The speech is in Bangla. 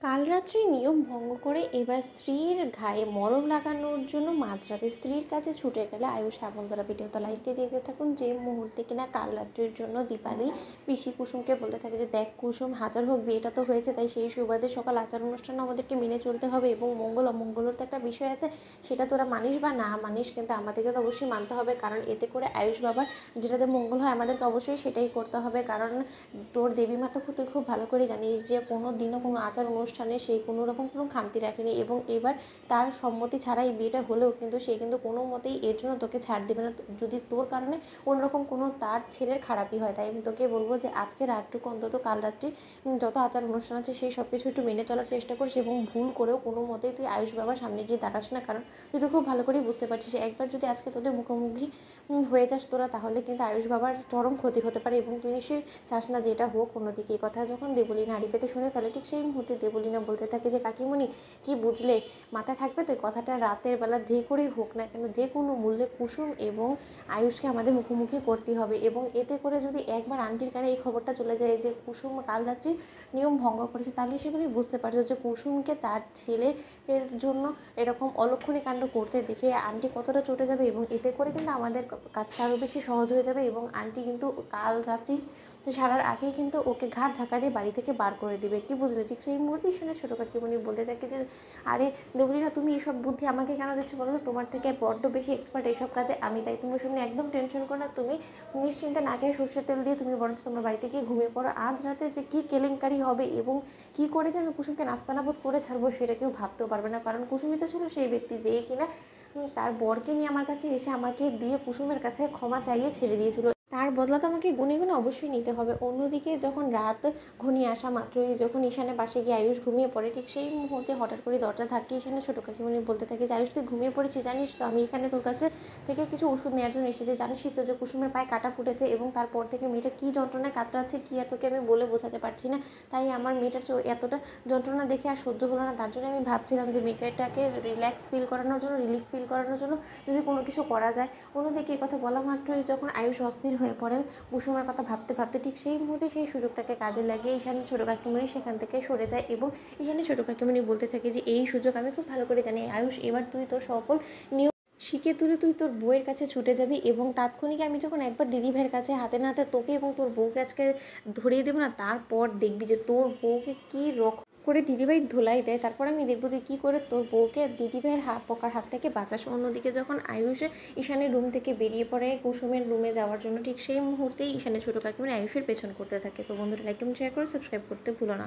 কাল রাত্রি নিয়ম ভঙ্গ করে এবার স্ত্রীর গায়ে মলম লাগানোর জন্য মাঝরাতে স্ত্রীর কাছে ছুটে গেলে আয়ুষ সাবন্তরা পিঠের তলায় দেখতে থাকুন যে মুহূর্তে কিনা কাল রাত্রির জন্য দীপালি পিসি কুসুমকে বলতে থাকে যে দেখ কুসুম, হাজার হোক বিয়েটা তো হয়েছে, তাই সেই সুবাদে সকাল আচার অনুষ্ঠান আমাদেরকে মেনে চলতে হবে এবং মঙ্গল অমঙ্গলের তো একটা বিষয় আছে, সেটা তোরা মানিস বা না মানিস কিন্তু আমাদেরকে তো অবশ্যই মানতে হবে, কারণ এতে করে আয়ুষ বাবার যেটাতে মঙ্গল হয় আমাদেরকে অবশ্যই সেটাই করতে হবে। কারণ তোর দেবী মা তো তুই খুব ভালো করে জানিস যে কোনো দিনও কোনো আচার অনুষ্ঠানে সেই কোনো রকম কোনো খামতি রাখেনি এবং এবার তার সম্মতি ছাড়াই বিয়েটা হলেও কিন্তু সে কিন্তু কোনো মতেই এর জন্য তোকে ছাড় দেবে না, যদি তোর কারণে কোনোরকম কোনো তার ছেলের খারাপই হয়। তাই আমি তোকে বলবো যে আজকে রাতটুকু অন্তত কাল রাত্রি যত আচার অনুষ্ঠান আছে সেই সব কিছু একটু মেনে চলার চেষ্টা করিস এবং ভুল করেও কোনো মতেই তুই আয়ুষ বাবার সামনে গিয়ে দাঁড়াস না, কারণ তুই তো খুব ভালো করেই বুঝতে পারছিস একবার যদি আজকে তোদের মুখোমুখি হয়ে যাস তোরা, তাহলে কিন্তু আয়ুষ বাবার চরম ক্ষতি হতে পারে এবং তুই নিশ্চয়ই চাস না যে এটা হোক অন্যদিকে। এই কথা যখন দেবলীনা হাঁড়ি পেতে শুনে ফেলে ঠিক সেই মুহূর্তে দেবলীনা বলতে থাকে যে কাকিমণি কি বুঝলে, মাথায় থাকবে তো কথাটা, রাতের বেলা যে করেই হোক না কেন যে কোনো মূল্যে কুসুম এবং আয়ুষকে আমাদের মুখোমুখি করতে হবে এবং এতে করে যদি একবার আন্টির কানে এই খবরটা চলে যায় যে কুসুম কাল রাত্রি নিয়ম ভঙ্গ করেছে, তাহলে সে তুমি বুঝতে পারছো যে কুসুমকে তার ছেলে এর জন্য এরকম অলক্ষণী কাণ্ড করতে দেখে আন্টি কতটা চটে যাবে এবং এতে করে কিন্তু আমাদের কাজটা আরও বেশি সহজ হয়ে যাবে এবং আন্টি কিন্তু কাল রাত্রি সারার আগেই কিন্তু ওকে ঘাট ধাক্কা দিয়ে বাড়ি থেকে বার করে দেবে, কি বুঝলে। ঠিক সেই মুহূর্তেই শুনে ছোটো কাকিমণি বলতে থাকে যে আরে দেবলীনা তুমি এইসব বুদ্ধি আমাকে কেন দিচ্ছ বলো তো, তোমার থেকে বড্ড বেশি এক্সপার্ট এইসব কাজে আমি, তাই তুমি ওসব নিয়ে একদম টেনশন করো না, তুমি নিশ্চিন্তে না খেয়ে সর্ষের তেল দিয়ে তুমি বরঞ্চ তোমার বাড়িতে গিয়ে ঘুমিয়ে পড়ো। আজ রাতে যে কী কেলেঙ্কারি হবে এবং কী করে যে আমি কুসুমকে নাস্তানাবোধ করে ছাড়বো সেটা কেউ ভাবতেও পারবে না, কারণ কুসুমই তো ছিল সেই ব্যক্তি যেই কিনা তার বরকে নিয়ে আমার কাছে এসে আমাকে দিয়ে কুসুমের কাছে ক্ষমা চাইয়ে ছেড়ে দিয়েছিল, তার বদলা তো আমাকে গুনে গুনে অবশ্যই নিতে হবে। অন্যদিকে যখন রাত ঘনিয়ে আসা মাত্রই যখন ঈশানের পাশে গিয়ে আয়ুষ ঘুমিয়ে পড়ে ঠিক সেই মুহূর্তে হঠাৎ করে দরজা ধাক্কিয়ে ঈশানের ছোটো কাকিমণি বলতে থাকে যে আয়ুষ তুই ঘুমিয়ে পড়েছিস, জানিস তো আমি এখানে তোর কাছে থেকে কিছু ওষুধ নেওয়ার জন্য এসেছি, জানিসই তো যে কুসুমের পায়ে কাটা ফুটেছে এবং তারপর থেকে মেয়েটা কী যন্ত্রণায় কাতরাচ্ছে কি আর তোকে আমি বলে বোঝাতে পারছি না, তাই আমার মেয়েটার এতটা যন্ত্রণা দেখে আর সহ্য হলো না, তার জন্য আমি ভাবছিলাম যে মেয়েটাকে রিল্যাক্স ফিল করানোর জন্য রিলিফ ফিল করানোর জন্য যদি কোনো কিছু করা যায়। অন্যদিকে এই কথা বলা মাত্রই যখন আয়ুষ অস্থির হয়ে পড়ে কুসুমের কথা ভাবতে ভাবতে ঠিক সেই মুহূর্তে সেই সুযোগটাকে কাজে লাগিয়ে ঈশানের ছোটো কাকিমণি সেখান থেকে সরে যায় এবং ঈশানের ছোটো কাকিমণি বলতে থাকে যে এই সুযোগ আমি খুব ভালো করে জানি আয়ুষ, এবার তুই তোর সকল নিয়ম শিখে তুলে তুই তোর বউয়ের কাছে ছুটে যাবি এবং তাৎক্ষণিক আমি যখন একবার দিদি ভাইয়ের কাছে হাতে নাতে তোকে এবং তোর বউকে আজকে ধরিয়ে দেবো না, তারপর দেখবি যে তোর বউকে কী রকম করে দিদিভাই ধোলাই দেয়, তারপর আমি দেখবো তুই কী করে তোর বউকে দিদিভাইয়ের পোকার হাত থেকে বাঁচাস। অন্যদিকে যখন আয়ুষে ঈশানের রুম থেকে বেরিয়ে পড়ে কুসুমের রুমে যাওয়ার জন্য ঠিক সেই মুহূর্তেই ঈশানের ছোটো কাকিমণি আয়ুষের পেছন করতে থাকে। তো বন্ধুরা লাইক কমেন্ট শেয়ার করে সাবস্ক্রাইব করতে ভুলো না।